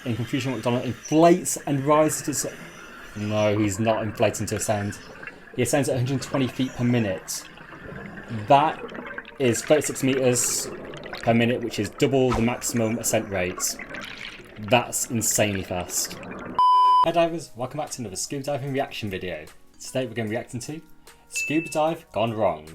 in confusion, McDonald inflates and rises to... No, he's not inflating to ascend. He ascends at 120 feet per minute. That is 36 meters per minute, which is double the maximum ascent rate. That's insanely fast. Hi divers, welcome back to another scuba diving reaction video. Today we're going to be reacting to Scuba Dive Gone Wrong.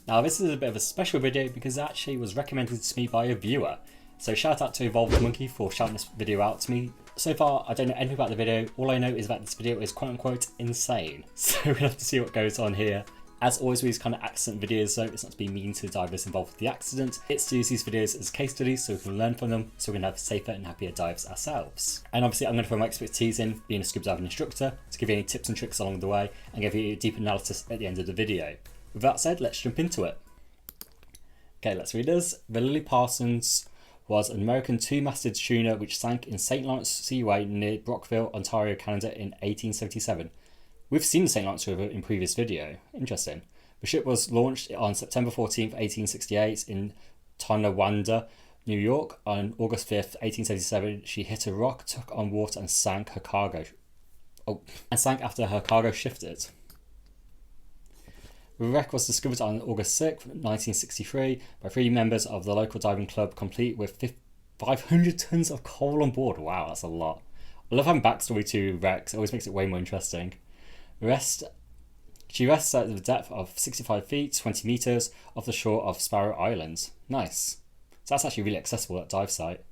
Now this is a bit of a special video because it actually was recommended to me by a viewer. So shout out to Evolved Monkey for shouting this video out to me. So far I don't know anything about the video, all I know is that this video is quote unquote insane. So we'll have to see what goes on here. As always with these kind of accident videos though, it's not to be mean to the divers involved with the accident, it's to use these videos as case studies so we can learn from them, so we can have safer and happier dives ourselves. And obviously I'm going to throw my expertise in, being a scuba diving instructor, to give you any tips and tricks along the way, and give you a deep analysis at the end of the video. With that said, let's jump into it. Okay, let's read this. The Lily Parsons was an American two-masted schooner which sank in St. Lawrence Seaway near Brockville, Ontario, Canada in 1877. We've seen the St. Lawrence River in previous video. Interesting. The ship was launched on September 14th, 1868 in Tonawanda, New York. On August 5th, 1877, she hit a rock, took on water and sank her cargo. After her cargo shifted. The wreck was discovered on August 6th, 1963 by 3 members of the local diving club, complete with 500 tons of coal on board. Wow, that's a lot. I love having backstory to wrecks. It always makes it way more interesting. She rests at the depth of 65 feet, 20 meters off the shore of Sparrow Island. Nice. So that's actually really accessible, that dive site.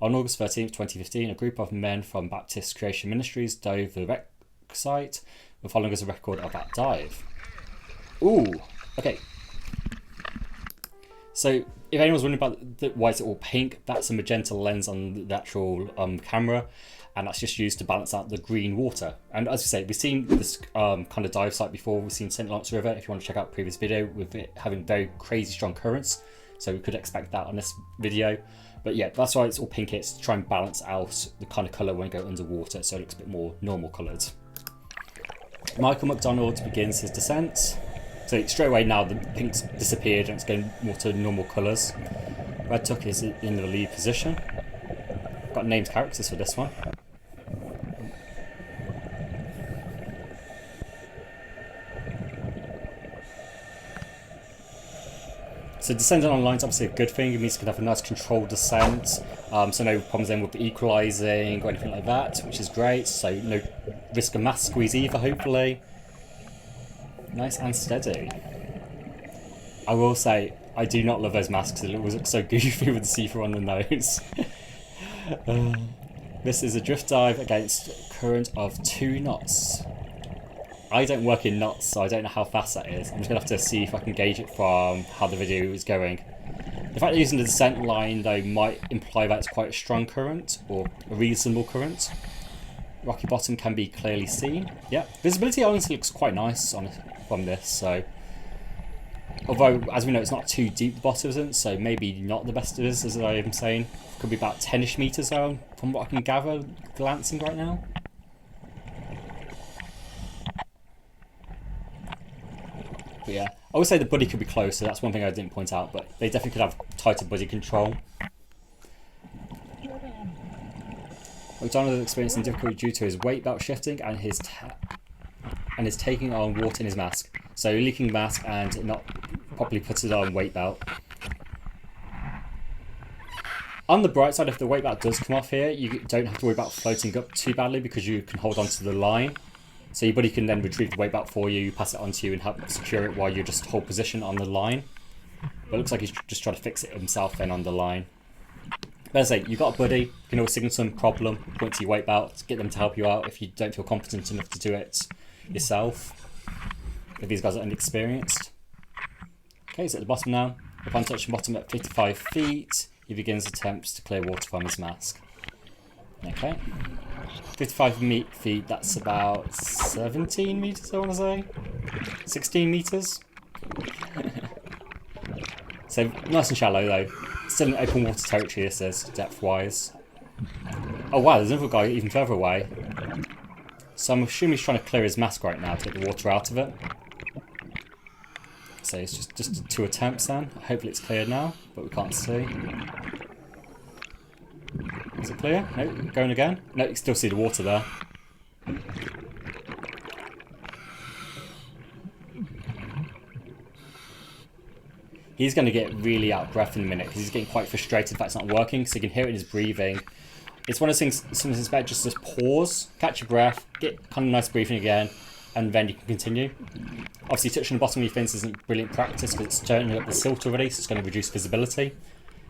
On August 13th, 2015, a group of men from Baptist Creation Ministries dove the wreck site. The following is a record of that dive. Ooh, okay. So if anyone's wondering about why is it all pink, that's a magenta lens on the actual camera. And that's just used to balance out the green water. And as we say, we've seen this kind of dive site before. We've seen St. Lawrence River, if you want to check out the previous video, with it having very crazy strong currents. So we could expect that on this video. But yeah, that's why it's all pink. It's to try and balance out the kind of colour when you go underwater, so it looks a bit more normal coloured. Michael McDonald begins his descent. So straight away now the pink's disappeared and it's going more to normal colours. Red Tuck is in the lead position. Got named characters for this one. So descending on line is obviously a good thing. It means you can have a nice controlled descent. So no problems then with the equalising or anything like that, which is great. So no risk of mask squeeze either, hopefully. Nice and steady. I will say, I do not love those masks. It always looks so goofy with the see-through on the nose. This is a drift dive against a current of 2 knots. I don't work in knots, so I don't know how fast that is. I'm just going to have to see if I can gauge it from how the video is going. The fact that using the descent line, though, might imply that it's quite a strong current, or a reasonable current. Rocky bottom can be clearly seen. Yeah, visibility honestly looks quite nice from this, so... Although, as we know, it's not too deep, the bottom isn't, so maybe not the best it is, as I am saying. Could be about 10-ish meters though, from what I can gather, glancing right now. But yeah, I would say the buddy could be closer, that's one thing I didn't point out, but they definitely could have tighter buddy control. McDonald is experiencing difficulty due to his weight belt shifting and his taking on water in his mask. So leaking mask and not properly putting on weight belt. On the bright side, if the weight belt does come off here, you don't have to worry about floating up too badly because you can hold on to the line. So your buddy can then retrieve the weight belt for you, pass it on to you and help secure it while you just hold position on the line. But it looks like he's just trying to fix it himself then on the line. But as I say, you've got a buddy, you can always signal some problem, point to your weight belt, get them to help you out if you don't feel confident enough to do it yourself. If these guys are inexperienced. Okay, so at the bottom now. Upon touching bottom at 55 feet, he begins attempts to clear water from his mask. Okay. 55 feet, that's about 17 meters, I want to say. 16 meters. So nice and shallow though. Still in open water territory this is, depth-wise. Oh wow, there's another guy even further away. So I'm assuming he's trying to clear his mask right now to get the water out of it. So it's just 2 attempts then. Hopefully it's cleared now, but we can't see. Is it clear? No, going again? No, you can still see the water there. He's going to get really out of breath in a minute because he's getting quite frustrated that it's not working, so you can hear it in his breathing. It's one of those things, sometimes it's better just to pause, catch your breath, get kind of nice breathing again, and then you can continue. Obviously, touching the bottom of your fins isn't brilliant practice because it's turning up the silt already, so it's going to reduce visibility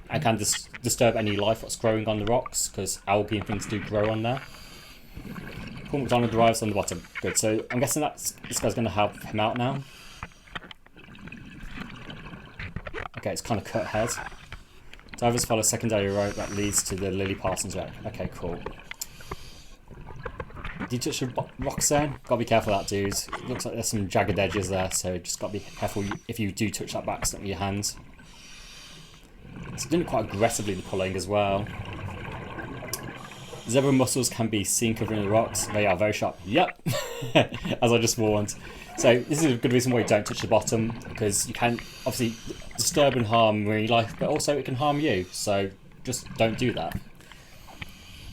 and can disturb any life that's growing on the rocks because algae and things do grow on there. Paul McDonald arrives on the bottom. Good, so I'm guessing this guy's going to help him out now. Okay, it's kind of cut head. Divers follow a secondary rope that leads to the Lily Parsons wreck. Okay, cool. Did you touch the rocks then? Gotta be careful of that, dude. It looks like there's some jagged edges there, so just gotta be careful if you do touch that back step with your hands. It's doing it quite aggressively, the pulling as well. Zebra mussels can be seen covering the rocks. They are very sharp. Yep, as I just warned. So this is a good reason why you don't touch the bottom, because you can obviously disturb and harm marine life, but also it can harm you. So just don't do that.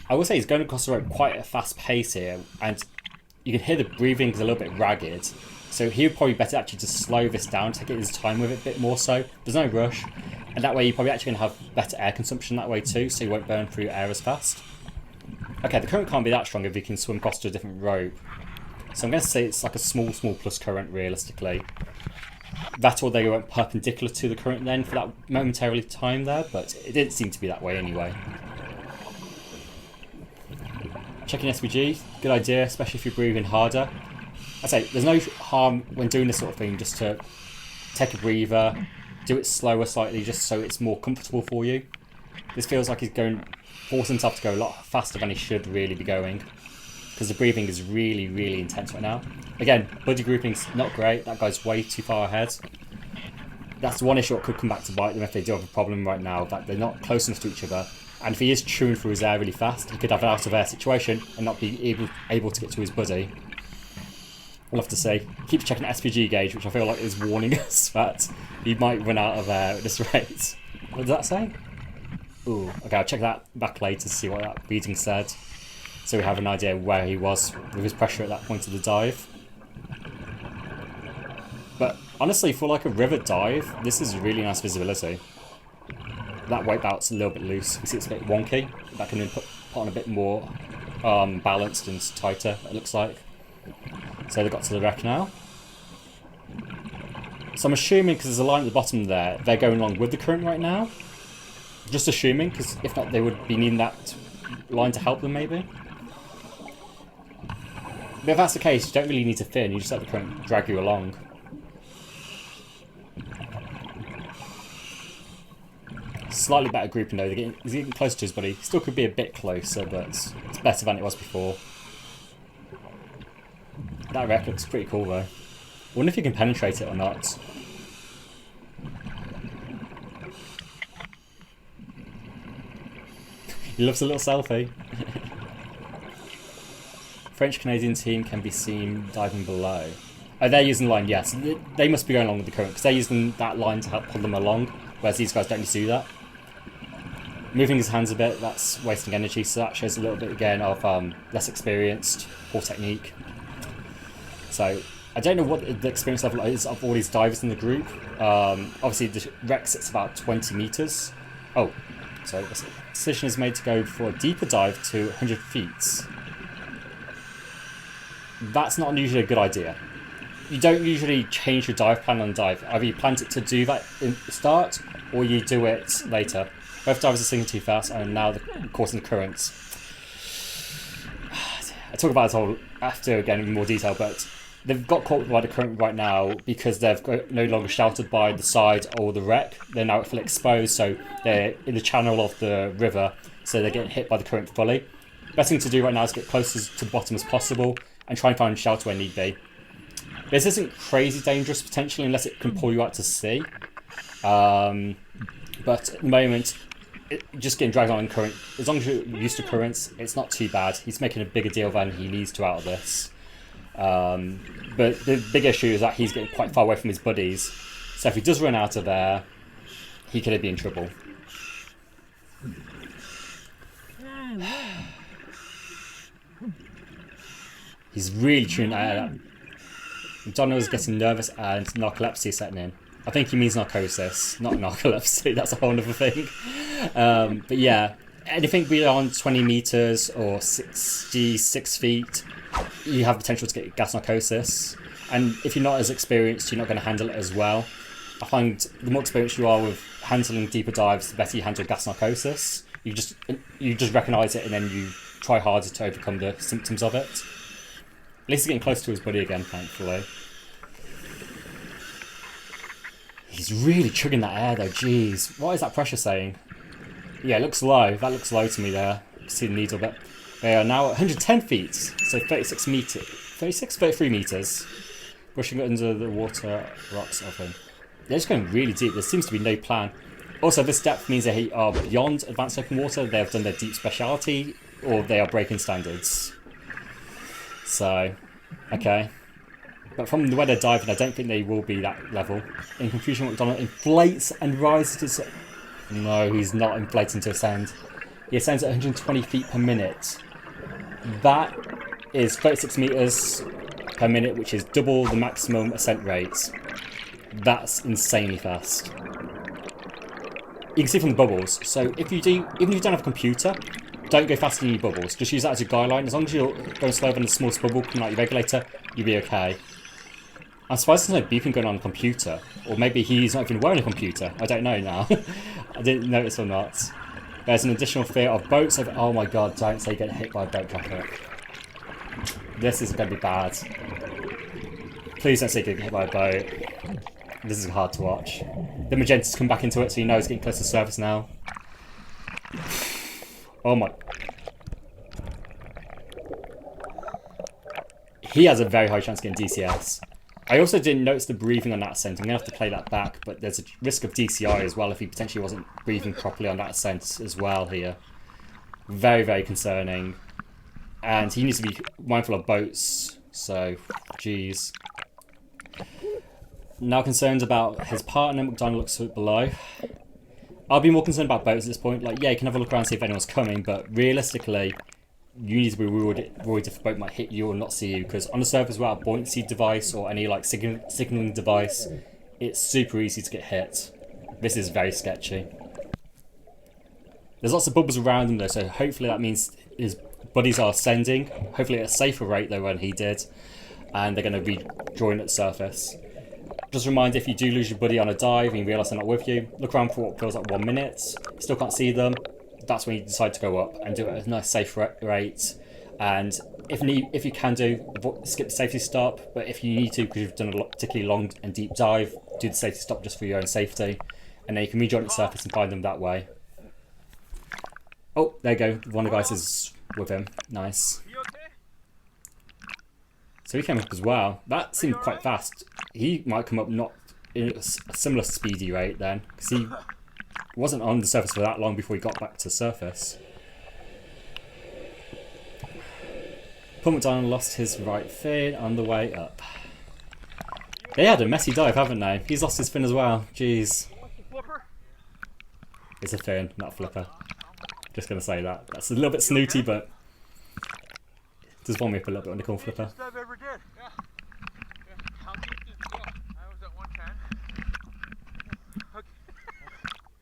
I will say he's going across the rope quite a fast pace here, and you can hear the breathing is a little bit ragged. So he would probably better actually just slow this down, take his time with it a bit more so. There's no rush, and that way you're probably actually going to have better air consumption that way too, so you won't burn through air as fast. Okay, the current can't be that strong if you can swim across to a different rope. So I'm going to say it's like a small plus current realistically. That or they went perpendicular to the current then for that momentarily time there, but it didn't seem to be that way anyway. Checking SPG, good idea, especially if you're breathing harder. I say there's no harm when doing this sort of thing, just to take a breather, do it slower slightly just so it's more comfortable for you. This feels like he's forcing himself to go a lot faster than he should really be going, because the breathing is really intense right now. Again, buddy grouping's not great, that guy's way too far ahead. That's one issue that could come back to bite them if they do have a problem right now, that they're not close enough to each other. And if he is chewing through his air really fast, he could have an out of air situation and not be able to get to his buddy. We'll have to see. Keep checking the SPG gauge, which I feel like is warning us that he might run out of air at this rate. What does that say? Ooh, okay, I'll check that back later to see what that reading said, so we have an idea where he was with his pressure at that point of the dive. But honestly, for like a river dive, this is really nice visibility. That wipeout's a little bit loose. You see it's a bit wonky. That can be put on a bit more balanced and tighter, it looks like. So they got to the wreck now. So I'm assuming, because there's a line at the bottom there, they're going along with the current right now. Just assuming, because if not, they would be needing that line to help them maybe. But if that's the case, you don't really need to fin, you just let the current drag you along. Slightly better grouping though, he's getting closer to his buddy. Still could be a bit closer, but it's better than it was before. That wreck looks pretty cool though. I wonder if you can penetrate it or not. He loves a little selfie. French-Canadian team can be seen diving below. Oh, they're using the line, yes. They must be going along with the current, because they're using that line to help pull them along, whereas these guys don't need to do that. Moving his hands a bit, that's wasting energy, so that shows a little bit again of less experienced, poor technique. So, I don't know what the experience level is of all these divers in the group. Obviously, the wreck sits about 20 metres. Oh, so the decision is made to go for a deeper dive to 100 feet. That's not usually a good idea. You don't usually change your dive plan on dive. Either you plan to do that in the start, or you do it later. Both divers are sinking too fast, and now they're causing the currents. I talk about this whole after again in more detail, but they've got caught by the current right now because they've no longer sheltered by the side or the wreck. They're now fully exposed, so they're in the channel of the river, so they're getting hit by the current fully. Best thing to do right now is get closest to the bottom as possible and try and find shelter where need be. This isn't crazy dangerous potentially unless it can pull you out to sea. But at the moment, just getting dragged on in current, as long as you're used to currents, it's not too bad. He's making a bigger deal than he needs to out of this. But the big issue is that he's getting quite far away from his buddies. So if he does run out of there, he could be in trouble. He's really tuning that out. McDonald's getting nervous and narcolepsy setting in. I think he means narcosis, not narcolepsy. That's a whole other thing. But yeah, anything beyond 20 meters or 66 feet, you have potential to get gas narcosis. And if you're not as experienced, you're not going to handle it as well. I find the more experienced you are with handling deeper dives, the better you handle gas narcosis. You just recognise it and then you try harder to overcome the symptoms of it. At least he's getting close to his buddy again, thankfully. He's really chugging that air though, jeez. What is that pressure saying? Yeah, it looks low. That looks low to me there. See the needle bit. They are now at 110 feet, so 36 meters. 33 meters. Brushing under the water rocks of him. They're just going really deep. There seems to be no plan. Also, this depth means they are beyond advanced open water. They have done their deep speciality, or they are breaking standards. So, okay. But from the way they're diving, I don't think they will be that level. In confusion, McDonald inflates and rises to... No, he's not inflating to ascend. He ascends at 120 feet per minute. That is 36 meters per minute, which is double the maximum ascent rate. That's insanely fast. You can see from the bubbles. So if you do, even if you don't have a computer, don't go faster than your bubbles. Just use that as a guideline. As long as you're going slower than the smallest bubble coming out your regulator, you'll be okay. I'm surprised there's no beeping going on the computer. Or maybe he's not even wearing a computer. I don't know now. I didn't notice or not. There's an additional fear of boats. Oh my god, don't say you get hit by a boat traffic. This is going to be bad. Please don't say you get hit by a boat. This is hard to watch. The magenta's come back into it, so you know it's getting close to the surface now. Oh my... He has a very high chance of getting DCS. I also didn't notice the breathing on that ascent. I'm going to have to play that back, but there's a risk of DCI as well if he potentially wasn't breathing properly on that ascent as well here. Very, very concerning. And he needs to be mindful of boats, so, geez. Now concerned about his partner, McDonald looks below. I'll be more concerned about boats at this point. Like, yeah, you can have a look around and see if anyone's coming, but realistically, you need to be worried if a boat might hit you or not see you, because on the surface without a buoyancy device or any like signaling device, it's super easy to get hit. This is very sketchy. There's lots of bubbles around him though, so hopefully that means his buddies are ascending, hopefully at a safer rate though than he did, and they're going to rejoin at the surface. Just a reminder, if you do lose your buddy on a dive and you realise they're not with you, look around for what feels like 1 minute, still can't see them, that's when you decide to go up and do it at a nice safe rate. And if you can skip the safety stop, but if you need to because you've done a particularly long and deep dive, do the safety stop just for your own safety, and then you can rejoin the surface and find them that way. Oh, there you go, one of the guys is with him, nice. So he came up as well. That seemed quite fast. He might come up not in a similar speedy rate then, because he wasn't on the surface for that long before he got back to the surface. Paul McDonald lost his right fin on the way up. They had a messy dive, haven't they? He's lost his fin as well. Jeez. It's a fin, not a flipper. Just going to say that. That's a little bit snooty, but does warm me up a little bit when they call flipper. Best I've ever did. Yeah. How deep did you go? I was at 110. Okay.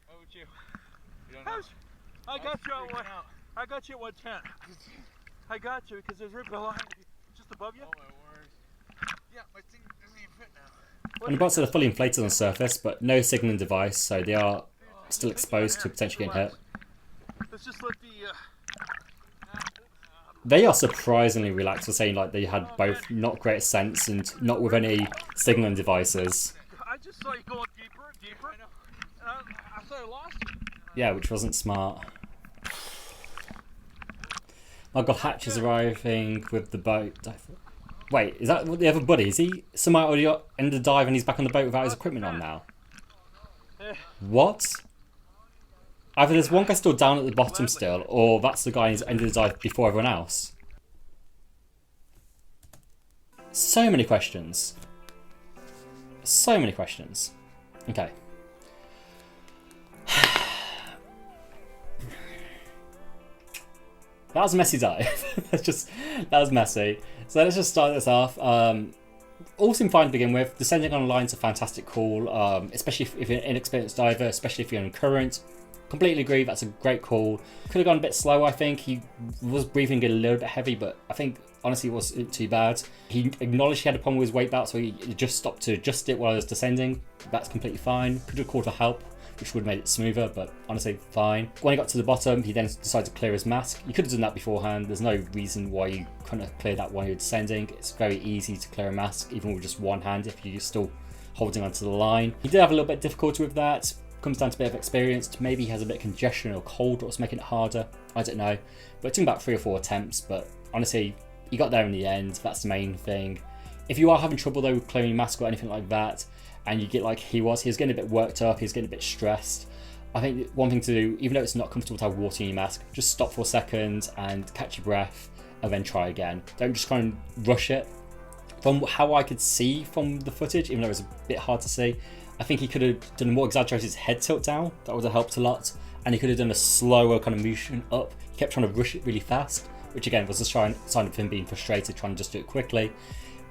What about you? You don't know. I got you at one. I got you at 110. I got you because there's right behind you, just above you. Oh my word. Yeah, my thing doesn't even fit now. And the boats are fully inflated on the surface, but no signaling device, so they are still exposed to potentially getting hit. Let's just let the. They are surprisingly relaxed for saying like they had both not great sense and not with any signaling devices. I just saw you going deeper and deeper. I thought I lost you. Yeah, which wasn't smart. My god, Hatch is arriving with the boat. Wait, is that the other buddy? Is he somehow already ended the dive and he's back on the boat without his equipment on now? What? Either there's one guy still down at the bottom still, or that's the guy who's ended the dive before everyone else. So many questions. So many questions. Okay. That was a messy dive. That was messy. So let's just start this off. All seemed fine to begin with. Descending on a line is a fantastic call, especially if you're an inexperienced diver, especially if you're in current. Completely agree, that's a great call. Could have gone a bit slow, I think. He was breathing a little bit heavy, but I think honestly it wasn't too bad. He acknowledged he had a problem with his weight belt, so he just stopped to adjust it while he was descending. That's completely fine. Could have called for help, which would have made it smoother, but honestly, fine. When he got to the bottom, he then decided to clear his mask. You could have done that beforehand. There's no reason why you couldn't have cleared that while you're descending. It's very easy to clear a mask, even with just one hand, if you're still holding onto the line. He did have a little bit of difficulty with that. Comes down to a bit of experience. Maybe he has a bit of congestion or cold, or it's making it harder. I don't know. But it took about 3 or 4 attempts, but honestly, he got there in the end. That's the main thing. If you are having trouble though with clearing your mask or anything like that, and you get like he was getting a bit worked up, he was getting a bit stressed, I think one thing to do, even though it's not comfortable to have water in your mask, just stop for a second and catch your breath and then try again. Don't just kind of rush it. From how I could see from the footage, even though it was a bit hard to see, I think he could have done a more exaggerated head tilt down. That would have helped a lot. And he could have done a slower kind of motion up. He kept trying to rush it really fast, which again was a sign of him being frustrated, trying to just do it quickly.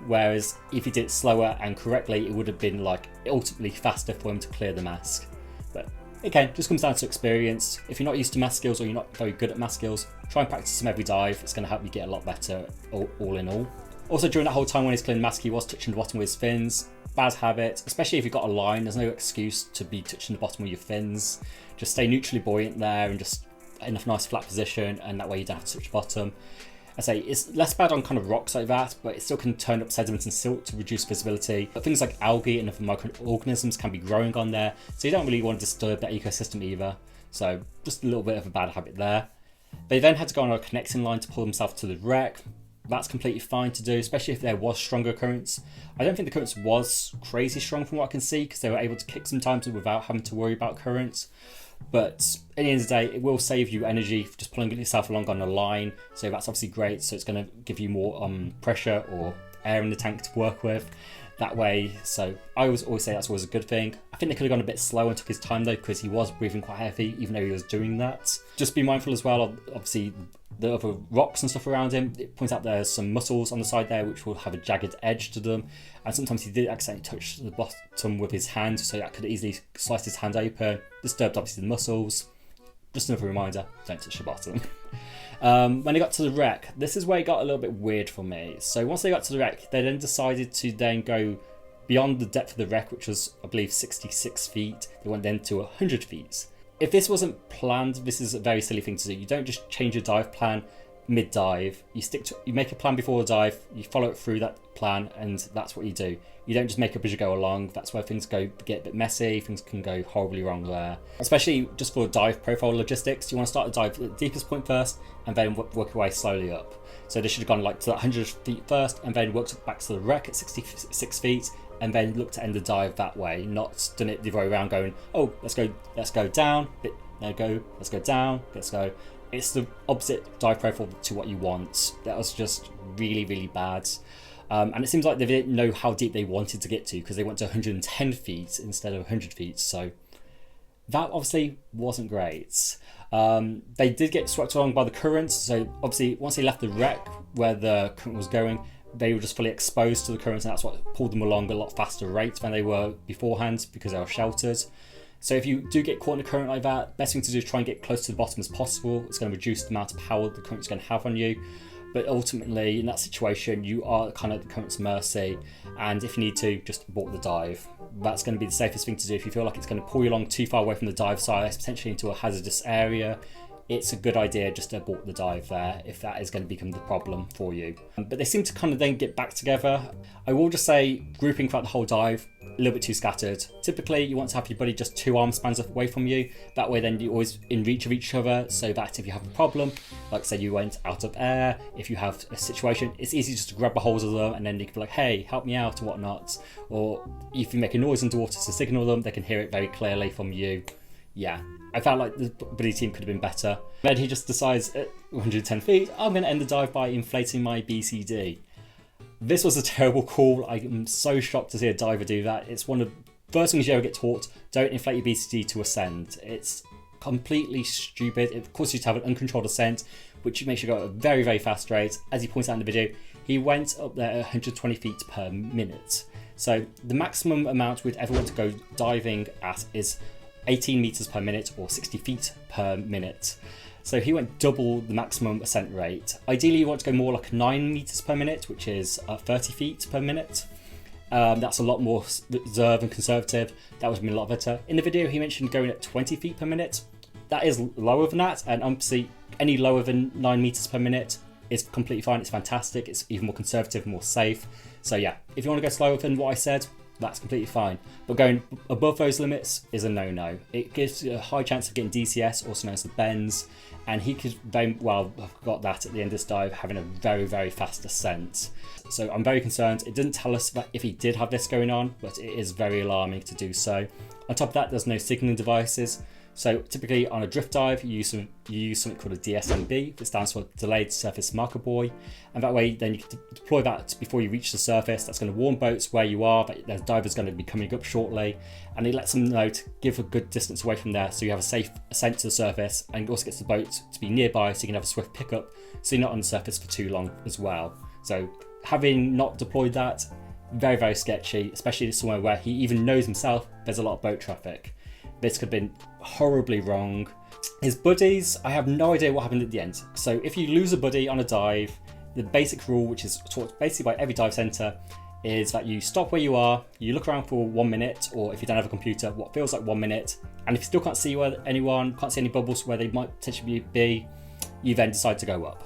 Whereas if he did it slower and correctly, it would have been like ultimately faster for him to clear the mask. But again, just comes down to experience. If you're not used to mask skills or you're not very good at mask skills, try and practice them every dive. It's going to help you get a lot better all in all. Also, during that whole time when he's clearing the mask, he was touching the bottom with his fins. Bad habit, especially if you've got a line. There's no excuse to be touching the bottom with your fins. Just stay neutrally buoyant there and just in a nice flat position, and that way you don't have to touch the bottom. I say it's less bad on kind of rocks like that, but it still can turn up sediment and silt to reduce visibility. But things like algae and other microorganisms can be growing on there, so you don't really want to disturb that ecosystem either. So just a little bit of a bad habit there. They then had to go on a connecting line to pull themselves to the wreck. That's completely fine to do, especially if there was stronger currents. I don't think the currents was crazy strong from what I can see, because they were able to kick sometimes without having to worry about currents. But at the end of the day, it will save you energy for just pulling yourself along on a line. So that's obviously great. So it's going to give you more pressure or air in the tank to work with that way. So I always say that's always a good thing. I think they could have gone a bit slow and took his time though, because he was breathing quite heavy even though he was doing that. Just be mindful as well of obviously the other rocks and stuff around him. It points out there's some mussels on the side there which will have a jagged edge to them, and sometimes he did accidentally touch the bottom with his hand, so that could easily slice his hand open, disturbed obviously the mussels. Just another reminder, don't touch the bottom. When they got to the wreck, this is where it got a little bit weird for me. So once they got to the wreck, they then decided to then go beyond the depth of the wreck, which was I believe 66 feet. They went then to 100 feet. If this wasn't planned, this is a very silly thing to do. You don't just change your dive plan mid-dive. You make a plan before the dive, you follow it through that plan, and that's what you do. You don't just make up as you go along. That's where things get a bit messy. Things can go horribly wrong there. Especially just for dive profile logistics, you want to start the dive at the deepest point first, and then work your way slowly up. So they should have gone like to that 100 feet first, and then worked back to the wreck at 66 feet, and then look to end the dive that way. Not done it the other way around, going, oh, let's go down, let's go down, let's go. It's the opposite dive profile to what you want. That was just really, really bad. And it seems like they didn't know how deep they wanted to get to, because they went to 110 feet instead of 100 feet. So that obviously wasn't great. They did get swept along by the current. So obviously once they left the wreck where the current was going, they were just fully exposed to the current, and that's what pulled them along a lot faster rate than they were beforehand, because they were sheltered. So if you do get caught in a current like that, best thing to do is try and get close to the bottom as possible. It's going to reduce the amount of power the current's going to have on you. But ultimately, in that situation, you are kind of at the current's mercy. And if you need to, just abort the dive. That's going to be the safest thing to do. If you feel like it's going to pull you along too far away from the dive site, potentially into a hazardous area, it's a good idea just to abort the dive there if that is going to become the problem for you. But they seem to kind of then get back together. I will just say, grouping throughout the whole dive, a little bit too scattered. Typically, you want to have your buddy just 2 arm spans away from you. That way then you're always in reach of each other, so that if you have a problem, like say you went out of air, if you have a situation, it's easy just to grab a hold of them, and then you can be like, hey, help me out and whatnot. Or if you make a noise underwater to signal them, they can hear it very clearly from you. Yeah, I felt like the buddy team could have been better. Then he just decides at 110 feet, I'm going to end the dive by inflating my BCD. This was a terrible call. I am so shocked to see a diver do that. It's one of the first things you ever get taught. Don't inflate your BCD to ascend. It's completely stupid. Of course, you have an uncontrolled ascent which makes you go at a very, very fast rate. As he points out in the video, he went up there at 120 feet per minute. So the maximum amount we'd ever want to go diving at is 18 meters per minute or 60 feet per minute. So he went double the maximum ascent rate. Ideally, you want to go more like 9 meters per minute, which is 30 feet per minute. That's a lot more reserved and conservative. That would have been a lot better. In the video, he mentioned going at 20 feet per minute. That is lower than that, and obviously any lower than 9 meters per minute is completely fine. It's fantastic. It's even more conservative, more safe. So yeah, if you want to go slower than what I said, that's completely fine. But going above those limits is a no-no. It gives you a high chance of getting DCS, also known as the bends, and he could very well have got that at the end of this dive, having a very, very fast ascent. So I'm very concerned. It doesn't tell us that if he did have this going on, but it is very alarming to do so. On top of that, there's no signaling devices. So typically on a drift dive, you use something called a DSMB, that stands for Delayed Surface Marker Buoy, and that way then you can deploy that before you reach the surface. That's going to warn boats where you are, that the diver's going to be coming up shortly, and it lets them know to give a good distance away from there so you have a safe ascent to the surface, and it also gets the boat to be nearby so you can have a swift pickup so you're not on the surface for too long as well. So having not deployed that, very, very sketchy, especially somewhere where he even knows himself there's a lot of boat traffic. This could have been horribly wrong. His buddies, I have no idea what happened at the end. So if you lose a buddy on a dive, the basic rule, which is taught basically by every dive centre, is that you stop where you are, you look around for 1 minute, or if you don't have a computer, what feels like 1 minute, and if you still can't see anyone, can't see any bubbles where they might potentially be, you then decide to go up.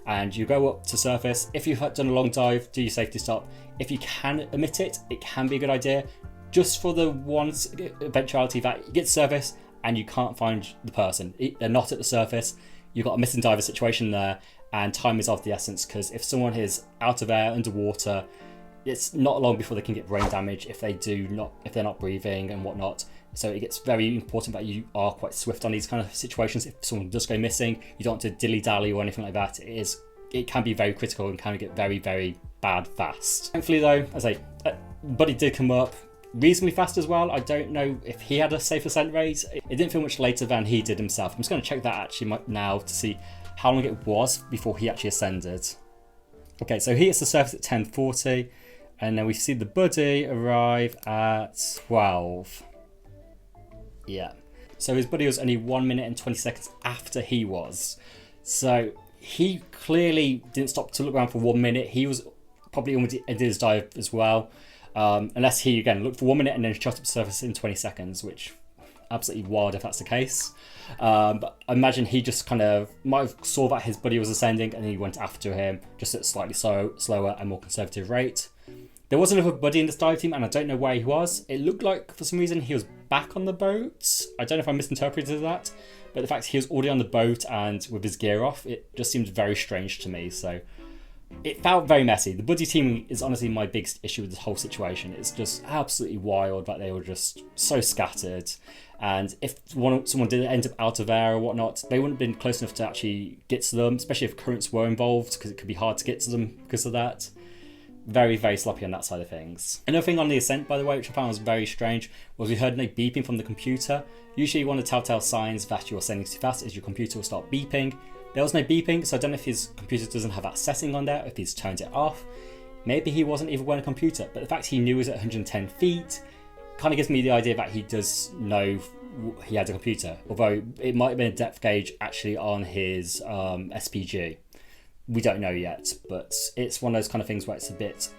And you go up to surface. If you've done a long dive, do your safety stop. If you can omit it, it can be a good idea, just for the one eventuality that you get to surface and you can't find the person. They're not at the surface. You've got a missing diver situation there, and time is of the essence, because if someone is out of air, underwater, it's not long before they can get brain damage if they're not breathing and whatnot. So it gets very important that you are quite swift on these kind of situations. If someone does go missing, you don't want to dilly-dally or anything like that. It can be very critical and can get very, very bad fast. Thankfully though, as I say, Buddy did come up reasonably fast as well. I don't know if he had a safe ascent rate. It didn't feel much later than he did himself. I'm just going to check that actually now to see how long it was before he actually ascended. Okay, so he hits the surface at 10:40, and then we see the buddy arrive at 12. Yeah. So his buddy was only 1 minute and 20 seconds after he was. So he clearly didn't stop to look around for 1 minute. He was probably almost ended his dive as well. Unless he, again, looked for 1 minute and then shot up the surface in 20 seconds, which absolutely wild if that's the case. But I imagine he just kind of might have saw that his buddy was ascending and he went after him just at a slightly slower and more conservative rate. There was another buddy in this dive team and I don't know where he was. It looked like for some reason he was back on the boat. I don't know if I misinterpreted that, but the fact he was already on the boat and with his gear off, it just seemed very strange to me. So it felt very messy. The buddy team is honestly my biggest issue with this whole situation. It's just absolutely wild that they were just so scattered. And if someone did end up out of air or whatnot, they wouldn't have been close enough to actually get to them, especially if currents were involved, because it could be hard to get to them because of that. Very, very sloppy on that side of things. Another thing on the ascent, by the way, which I found was very strange, was we heard no beeping from the computer. Usually one of the telltale signs that you're ascending too fast is your computer will start beeping. There was no beeping, so I don't know if his computer doesn't have that setting on there, if he's turned it off. Maybe he wasn't even wearing a computer, but the fact he knew he was at 110 feet kind of gives me the idea that he does know he had a computer, although it might have been a depth gauge actually on his SPG. We don't know yet, but it's one of those kind of things where it's a bit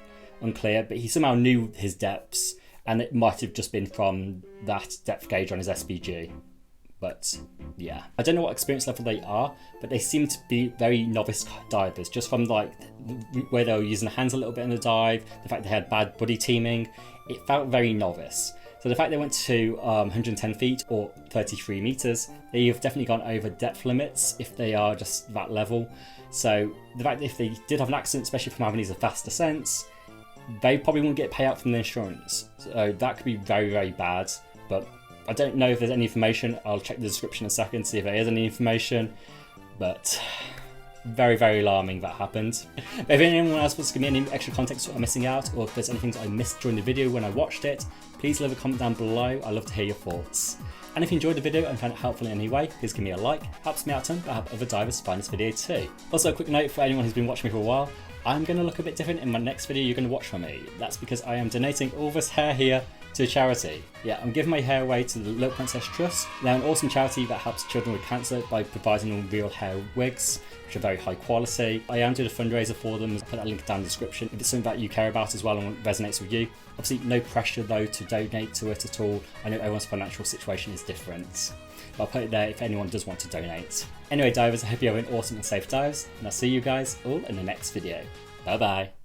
unclear, but he somehow knew his depths, and it might have just been from that depth gauge on his SPG. But yeah, I don't know what experience level they are, but they seem to be very novice divers, just from like where they were using their hands a little bit in the dive, the fact they had bad buddy teaming, it felt very novice. So the fact they went to 110 feet or 33 meters, they have definitely gone over depth limits if they are just that level. So the fact that if they did have an accident, especially from having these fast descents, they probably won't get payout from the insurance. So that could be very, very bad, but I don't know if there's any information. I'll check the description in a second, see if there is any information. But very, very alarming that happened. But if anyone else wants to give me any extra context what I'm missing out, or if there's anything that I missed during the video when I watched it, please leave a comment down below. I'd love to hear your thoughts. And if you enjoyed the video and found it helpful in any way, please give me a like. Helps me out a ton, but help other divers find this video too. Also, a quick note for anyone who's been watching me for a while, I'm going to look a bit different in my next video you're going to watch from me. That's because I am donating all this hair here to a charity. Yeah, I'm giving my hair away to the Little Princess Trust. They're an awesome charity that helps children with cancer by providing them real hair wigs, which are very high quality. I am doing a fundraiser for them. I'll put that link down in the description if it's something that you care about as well and resonates with you. Obviously, no pressure though to donate to it at all. I know everyone's financial situation is different, but I'll put it there if anyone does want to donate. Anyway, divers, I hope you have an awesome and safe dives, and I'll see you guys all in the next video. Bye bye.